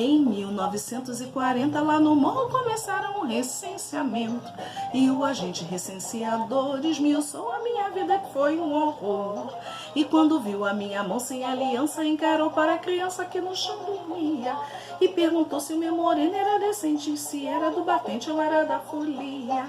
Em 1940, lá no morro começaram o recenseamento, e o agente recenseador esmiuçou a minha vida, que foi um horror. E quando viu a minha mão sem aliança, encarou para a criança que no chão dormia e perguntou se o meu moreno era decente, se era do batente ou era da folia.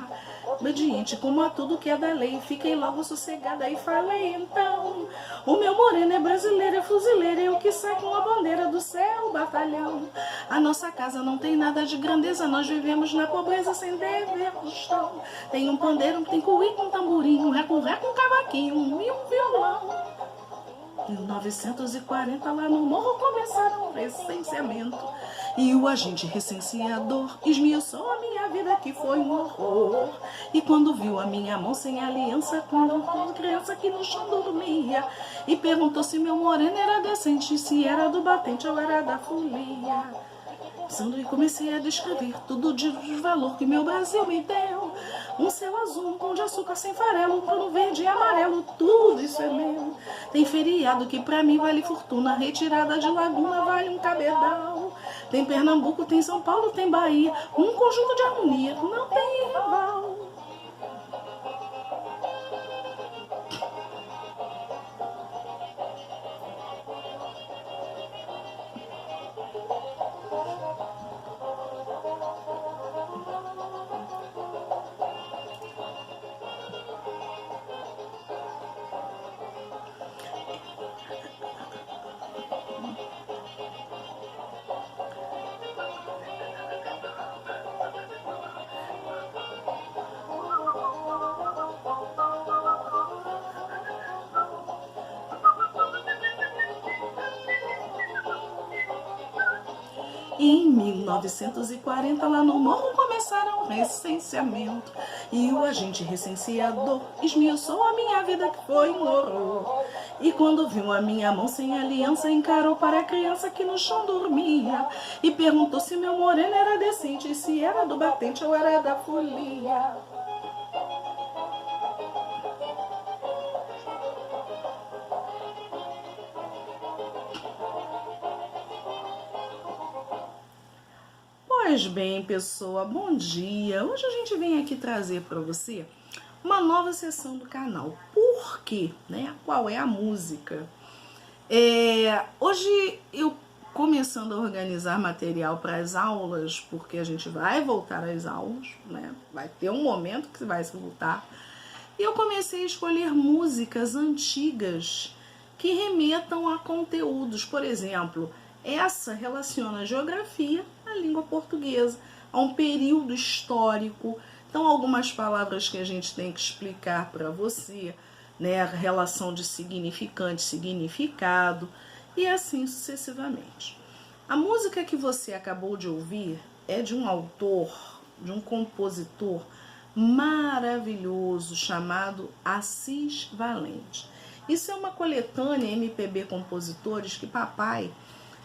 Obediente como a tudo que é da lei, fiquei logo sossegada e falei então: o meu moreno é brasileiro, é fuzileiro, é o que sai com a bandeira do céu, batalhão. A nossa casa não tem nada de grandeza, nós vivemos na pobreza sem dever no chão. Tem um pandeiro, tem cuí com tamborim, um reco-reco, um cavaquinho e um violão. Em 1940, lá no morro começaram o recenseamento, e o agente recenseador esmiuçou a minha vida, que foi um horror. E quando viu a minha mão sem aliança, quando criança que no chão dormia, e perguntou se meu moreno era decente, se era do batente ou era da folia. E comecei a descrever tudo de valor que meu Brasil me deu. Um céu azul, um pão de açúcar sem farelo, um pano verde e amarelo, tudo isso é meu. Tem feriado que pra mim vale fortuna, retirada de Laguna vale um cabedal. Tem Pernambuco, tem São Paulo, tem Bahia, um conjunto de harmonia, não tem rival. Em 1940, lá no morro começaram o recenseamento, e o agente recenseador esmiuçou a minha vida, que foi um horror. E quando viu a minha mão sem aliança, encarou para a criança que no chão dormia e perguntou se meu moreno era decente, se era do batente ou era da folia. Pois bem, pessoa, bom dia. Hoje a gente vem aqui trazer para você uma nova sessão do canal. Por quê? Né? Qual é a música? Hoje eu começando a organizar material para as aulas, porque a gente vai voltar às aulas, né? Vai ter um momento que vai se voltar. E eu comecei a escolher músicas antigas que remetam a conteúdos. Por exemplo, essa relaciona a geografia à língua portuguesa, a um período histórico. Então, algumas palavras que a gente tem que explicar para você, né? A relação de significante, significado, e assim sucessivamente. A música que você acabou de ouvir é de um autor, de um compositor maravilhoso chamado Assis Valente. Isso é uma coletânea MPB compositores que papai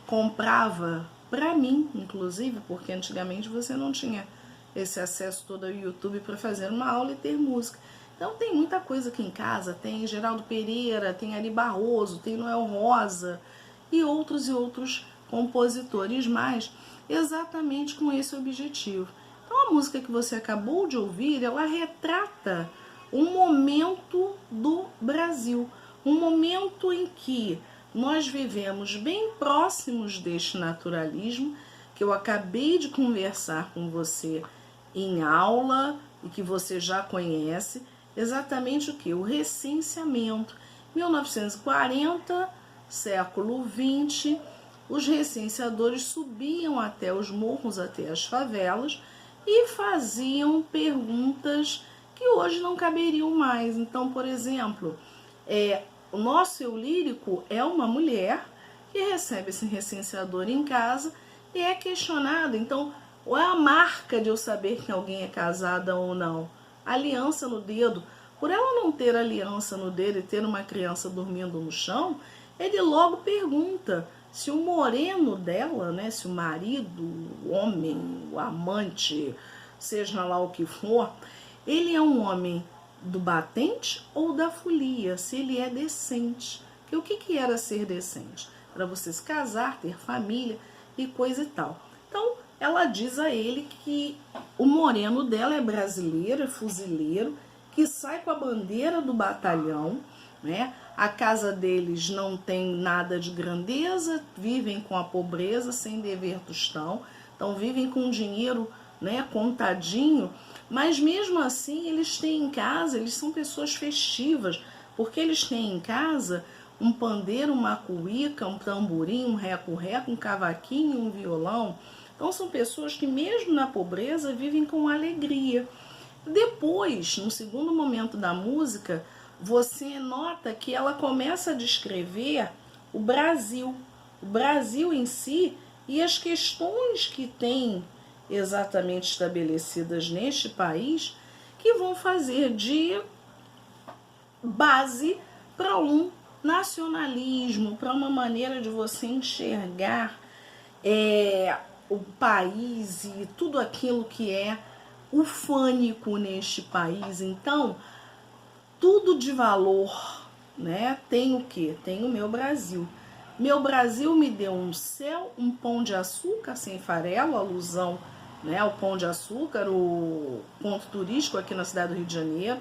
comprava para mim, inclusive, porque antigamente você não tinha esse acesso todo ao YouTube para fazer uma aula e ter música. Então tem muita coisa aqui em casa, tem Geraldo Pereira, tem Ari Barroso, tem Noel Rosa e outros compositores mais, exatamente com esse objetivo. Então a música que você acabou de ouvir, ela retrata um momento do Brasil, um momento em que nós vivemos bem próximos deste naturalismo, que eu acabei de conversar com você em aula e que você já conhece, exatamente o que? O recenseamento. 1940, século XX, os recenseadores subiam até os morros, até as favelas e faziam perguntas que hoje não caberiam mais. Então, por exemplo, o nosso eu lírico é uma mulher que recebe esse recenseador em casa e é questionada. Então, qual é a marca de eu saber que alguém é casada ou não? Aliança no dedo. Por ela não ter aliança no dedo e ter uma criança dormindo no chão, ele logo pergunta se o moreno dela, né, se o marido, o homem, o amante, seja lá o que for, ele é um homem do batente ou da folia, se ele é decente. Porque o que era ser decente? Para você se casar, ter família. e coisa e tal. Então, ela diz a ele que o moreno dela é brasileiro, é fuzileiro, que sai com a bandeira do batalhão, né? A casa deles não tem nada de grandeza, vivem com a pobreza, sem dever tostão, então vivem com dinheiro, né, contadinho, mas mesmo assim eles têm em casa, eles são pessoas festivas, porque eles têm em casa um pandeiro, uma cuíca, um tamborim, um reco-reco, um cavaquinho, um violão. Então são pessoas que mesmo na pobreza vivem com alegria. Depois, no segundo momento da música, você nota que ela começa a descrever o Brasil em si e as questões que tem exatamente estabelecidas neste país que vão fazer de base para um nacionalismo, para uma maneira de você enxergar o país e tudo aquilo que é ufânico neste país. Então, tudo de valor, né? Tem o quê? Tem o meu Brasil. Meu Brasil me deu um céu, um pão de açúcar sem farelo, alusão, né, ao Pão de Açúcar, o ponto turístico aqui na cidade do Rio de Janeiro.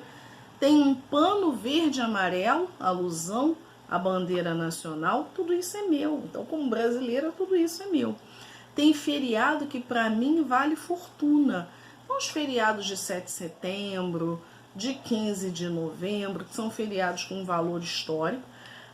Tem um pano verde e amarelo, alusão à bandeira nacional. Tudo isso é meu. Então, como brasileira, tudo isso é meu. Tem feriado que para mim vale fortuna. Os feriados de 7 de setembro, de 15 de novembro, que são feriados com valor histórico.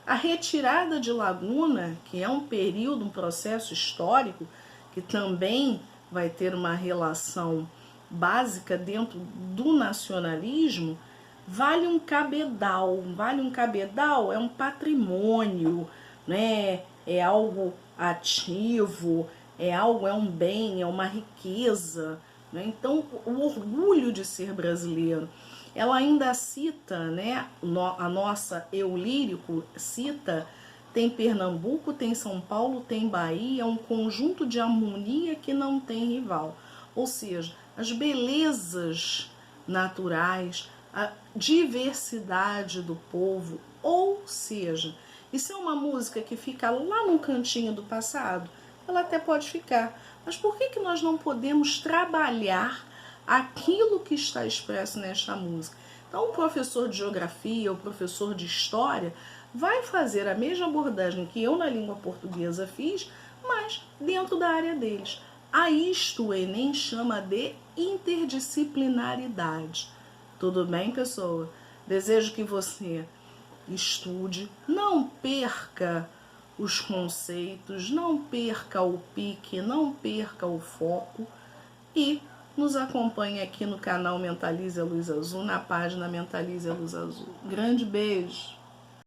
A retirada de Laguna, que é um período, um processo histórico, que também vai ter uma relação básica dentro do nacionalismo, vale um cabedal. Vale um cabedal é um patrimônio, né? É algo ativo, é um bem, é uma riqueza, né? Então, o orgulho de ser brasileiro. Ela ainda cita, né, a nossa Eu Lírico cita, tem Pernambuco, tem São Paulo, tem Bahia, um conjunto de harmonia que não tem rival. Ou seja, as belezas naturais, a diversidade do povo, ou seja, isso é uma música que fica lá no cantinho do passado? Ela até pode ficar, mas por que nós não podemos trabalhar aquilo que está expresso nesta música? Então, o professor de geografia, o professor de história, vai fazer a mesma abordagem que eu na língua portuguesa fiz, mas dentro da área deles. A isto o Enem chama de interdisciplinaridade. Tudo bem, pessoa? Desejo que você estude, não perca os conceitos, não perca o pique, não perca o foco e nos acompanhe aqui no canal Mentalize a Luz Azul, na página Mentalize a Luz Azul. Grande beijo!